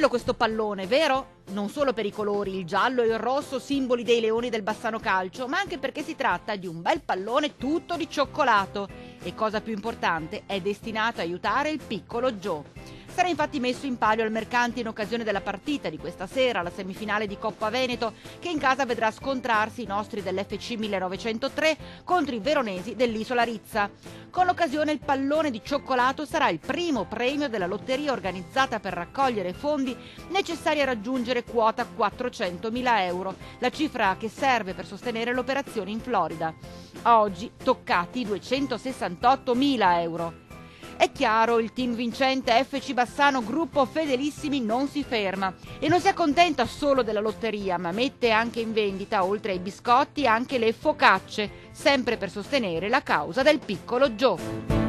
Bello questo pallone, vero? Non solo per i colori, il giallo e il rosso, simboli dei leoni del Bassano Calcio, ma anche perché si tratta di un bel pallone tutto di cioccolato e, cosa più importante, è destinato a aiutare il piccolo Joe. Sarà infatti messo in palio al mercante in occasione della partita di questa sera, la semifinale di Coppa Veneto, che in casa vedrà scontrarsi i nostri dell'FC 1903 contro i veronesi dell'Isola Rizza. Con l'occasione il pallone di cioccolato sarà il primo premio della lotteria organizzata per raccogliere fondi necessari a raggiungere quota 400.000 euro, la cifra che serve per sostenere l'operazione in Florida. A oggi toccati 268.000 euro. È chiaro, il team vincente FC Bassano Gruppo Fedelissimi non si ferma e non si accontenta solo della lotteria, ma mette anche in vendita, oltre ai biscotti, anche le focacce, sempre per sostenere la causa del piccolo Joe.